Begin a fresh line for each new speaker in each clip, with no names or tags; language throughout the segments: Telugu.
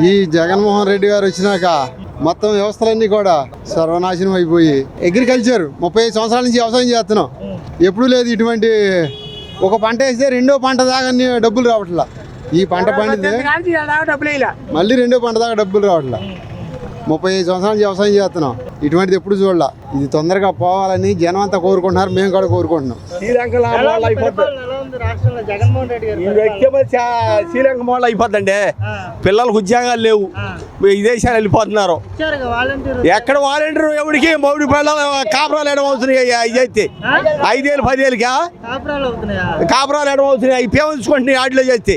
ఈ జగన్మోహన్ రెడ్డి గారు వచ్చినాక మొత్తం వ్యవస్థలన్నీ కూడా సర్వనాశనం అయిపోయి అగ్రికల్చర్ 35 సంవత్సరాల నుంచి వ్యవసాయం చేస్తున్నాం. ఎప్పుడూ లేదు ఇటువంటి ఒక పంట వేస్తే రెండో పంట దాకా డబ్బులు రావట్లా. ఈ పంట పండితే మళ్ళీ రెండో పంట దాకా డబ్బులు రావట్లా. 35 సంవత్సరాల నుంచి వ్యవసాయం చేస్తున్నాం. ఇటువంటిది ఎప్పుడు చూడాల. ఇది తొందరగా పోవాలని జనం అంతా కోరుకుంటున్నారు, మేము కూడా కోరుకుంటున్నాం.
శ్రీలంక మోడల్ అయిపోద్దండి. పిల్లలకు ఉద్యోగాలు లేవు, విదేశాలు వెళ్ళిపోతున్నారు. ఎక్కడ వాలంటీర్ ఎవరికి మౌడి పిల్లలు కాపురాలు ఎడమవుతున్నాయి. అయితే 5 ఏళ్ళు 10 ఏళ్ళకా కాపురాలు ఎడమవుతున్నాయి. అవి పేమెంచుకుంటున్నాయి. ఆటలో చేస్తే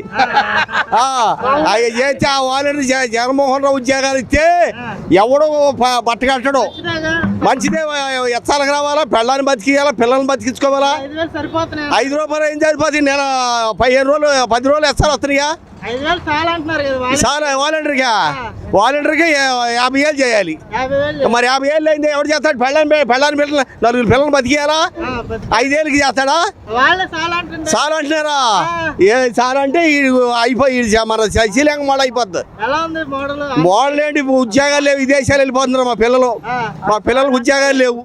అవి చేస్తే ఆ వాలంటీర్ జగన్మోహన్ రావు ఉద్యోగాలు ఇస్తే ఎవడో బట్ట కట్టడం మంచిదే. ఎచ్చాలకు రావాలా, పిల్లల్ని బతికియాలా, పిల్లల్ని బతికించుకోవాలా. 5 రూపాయలు ఏం సరిపోతుంది? నెల 15 రోజులు 10 రోజులు ఎచ్చాలు వస్తున్నాయా? చాలా వాలంటీర్కి 50,000 చేయాలి. మరి 50,000 అయింది ఎవరు చేస్తాడు? పెళ్ళాన్ని పిల్లలు 4 పిల్లలు బతికేయాలా? 5 ఏళ్ళకి చేస్తాడా? చాలా అంటున్నారా? ఏ చాలా అంటే అయిపోయి మన శ్రీలంక మోడల్ అయిపోద్ది. మోడల్ ఏంటి? ఉద్యోగాలు లేవు, విదేశాలు వెళ్ళిపోతున్నారు మా పిల్లలు. మా పిల్లలకు ఉద్యోగాలు లేవు.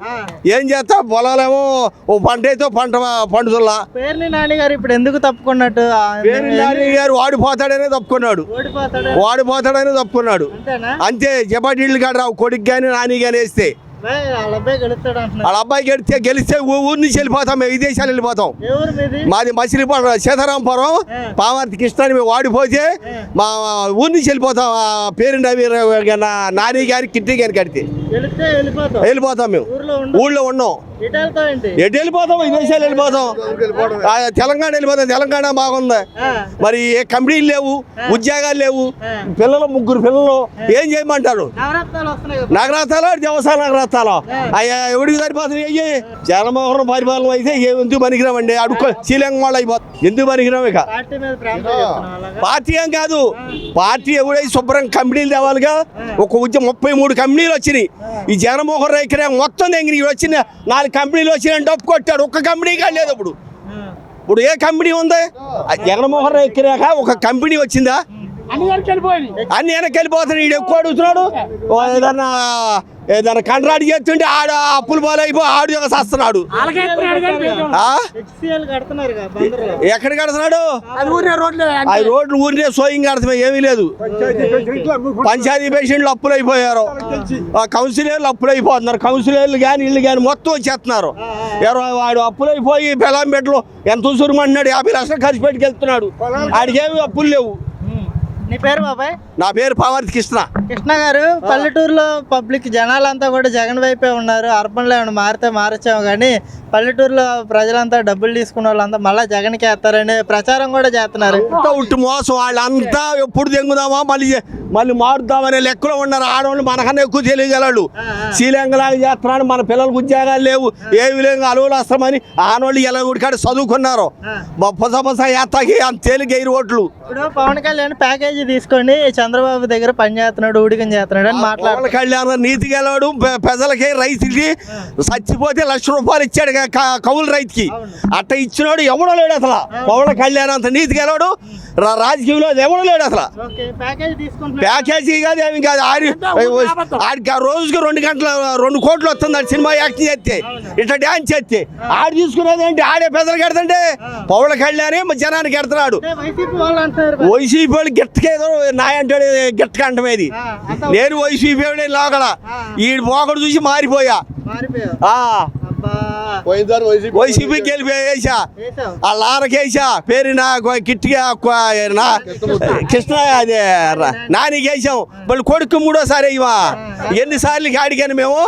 ఏం చేస్తా? పొలాలేమో ఓ పంట అయితే పంట పండుతుల్లా.
పేర్ని నాని గారు ఇప్పుడు ఎందుకు తప్పుకున్నట్టు?
పేర్ని నాని గారు వాడిపోతాడనే తప్పుకున్నాడు. అంతే. జపాటీళ్ళు కాడ రావు. కొడుకు కానీ నాని కానీ వేస్తే వాళ్ళ అబ్బాయి గెలిస్తే ఊరి నుంచి వెళ్ళిపోతాం. మేము విదేశాలు వెళ్ళిపోతాం. మాది మచిలీపట్నం సీతారాంపురం పావర్తి కృష్ణ. మేము వాడిపోతే మా ఊరి నుంచి వెళ్ళిపోతాం. పేరు నాని గారి కిట్టి గారి కడితే వెళ్ళిపోతాం. మేము ఊళ్ళో ఉన్నాం. ఎటు వెళ్ళిపోతాం? విదేశాలు వెళ్ళిపోతాం. తెలంగాణ వెళ్ళిపోతాం. తెలంగాణ బాగుంది. మరి ఏ కంపెనీలు లేవు, ఉద్యోగాలు లేవు. పిల్లలు 3 పిల్లలు ఏం చేయమంటారు? నగరాతాలు దేవస్థాన నగరాతాలు అయ్యా ఎవరికి సరిపోతున్నాయి? జగన్మోహన్ పరిపాలన అయితే ఎందుకు పనికిరామండి? అడుక్కో శ్రీలంక వాళ్ళు అయిపోతుంది. ఎందుకు పనికిరాం? ఇక పార్టీ ఏం కాదు. పార్టీ ఎవడైతే శుభ్రం కంపెనీలు తేవాలిగా. ఒక 33 కంపెనీలు వచ్చినాయి. ఈ జగన్మోహన్ రెడ్డి మొత్తం దగ్గర వచ్చిన 4 కంపెనీలు వచ్చినాయని డప్పు కొట్టాడు. ఒక్క కంపెనీ కాదు లేదు. ఇప్పుడు ఏ కంపెనీ ఉంది? జగన్మోహన్ రెడ్డి ఎక్కినాక ఒక కంపెనీ వచ్చిందా? అన్ని వెనక్కి వెళ్ళిపోతున్నాడు. ఈడు ఎక్కువ అడుగుతున్నాడు. ఏదన్నా కంట్రాక్ట్ చేస్తుంటే ఆడ అప్పులు పాలైపోయి ఆడు వస్తున్నాడు. ఎక్కడ కడుతున్నాడు? అది రోడ్లు ఊరినే సోయింగ్ కడుతున్నాయి. ఏమీ లేదు. పంచాయతీ పేషెంట్లు అప్పులు అయిపోయారు. కౌన్సిలర్లు అప్పులు అయిపోతున్నారు. కౌన్సిలర్లు కానీ ఇళ్ళు కానీ మొత్తం వచ్చేస్తున్నారు. వాడు అప్పులు అయిపోయి బెల్లంపేటలో ఎంత ఉసురుమంటున్నాడు. 50 లక్షలు ఖర్చు పెట్టుకెళ్తున్నాడు. ఆడికేమి అప్పులు లేవు.
నీ పేరు బాబాయ్?
నా పేరు పావర్తి కృష్ణ.
కృష్ణ గారు, పల్లెటూరులో పబ్లిక్ జనాలంతా కూడా జగన్ వైపే ఉన్నారు. అర్బన్లో ఏమైనా మారితే మారచ్చాము, కానీ పల్లెటూరులో ప్రజలంతా డబ్బులు తీసుకున్న వాళ్ళంతా మళ్ళీ జగన్కి వేస్తారని ప్రచారం కూడా చేస్తున్నారు.
ఉట్టి మోసం. వాళ్ళంతా ఎప్పుడు తెంగుదామా మళ్ళీ మారుద్దామనే లెక్కలో ఉన్నారు. ఆడవాళ్ళు మనకన్నా ఎక్కువ తెలియగలడు. శ్రీలంకలాగా చేస్తున్నాడు. మన పిల్లలకు ఉద్యోగాలు లేవు, ఏమి లేవు. అలువలు వస్తామని ఆనవాళ్ళు ఇలా ఉడికాడ చదువుకున్నారు. పొస యాత్రకి అంత తేలిక 5 ఓట్లు.
ఇప్పుడు పవన్ కళ్యాణ్ ప్యాకేజీ తీసుకొని చంద్రబాబు దగ్గర పని చేస్తున్నాడు, ఊడికం చేస్తున్నాడు అని మాట్లాడు.
పవన్ కళ్యాణ్ నీతి గెలవాడు. ప్రజలకి రైతులకి చచ్చిపోతే 1,00,000 రూపాయలు ఇచ్చాడు కౌలు రైతుకి. అట్ట ఇచ్చినాడు ఎవడో లేడు అసలు. పవన్ కళ్యాణ్ అంత నీతి గెలవాడు. రాజకీయంలో ఎవడో లేడు అసలు. ప్యాకేజీ కాదు, ఏమి కాదు. ఆడికి రోజుకి 2 కోట్లు వస్తుంది. సినిమా యాక్టింగ్ చేస్తే, ఇట్లా డ్యాన్స్ చేస్తే. ఆడు తీసుకునేది ఏంటి? ఆడే పెద్దలు కడతంటే పవన్ కళ్యాణ్ జనానికి కడుతున్నాడు. వైసీపీ వాళ్ళు గిట్టకేదో నాయ అంటాడు. గిట్టక అంటమేది. నేను వైసీపీ వాడే లోగల ఈ పోకడు చూసి మారిపోయా. వైసీపీకి వెళ్ళిపోయేసా. ఆ లారకేసా. పేరు నా కిట్టిగా కృష్ణ అదే నానికి వేసాం. మళ్ళీ కొడుకు 3వసారి ఇవా. ఎన్నిసార్లు ఆడిగాను మేము.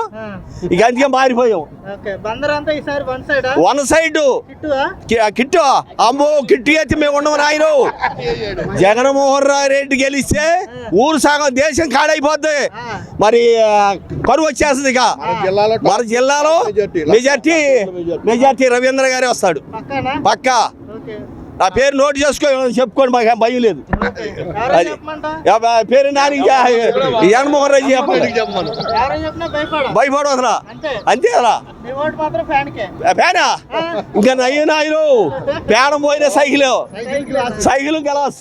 ఇక అందుకే మారిపోయాం. వన్ సైడ్ కిట్టు. అమ్మో కిట్టు అయితే మేము ఉండము నాయన. జగన్మోహన్ రెడ్డి గెలిస్తే ఊరు సగం దేశం కాడైపోద్ది. మరి కరువు వచ్చేస్తుంది. ఇక మన జిల్లాలో మెజార్టీ రవీంద్ర గారే వస్తాడు పక్కా. నా పేరు నోట్ చేసుకో, చెప్పుకోండి. మాకు భయం లేదు. అది పేరు నాని జగన్మోహన్ రెడ్డి చెప్పండి. భయపడు అసలు. అంతే అలా ఫ్యానా. ఇంకా నయ్యో నాయను పేడం పోయిన సైకిల్ గెలవస్.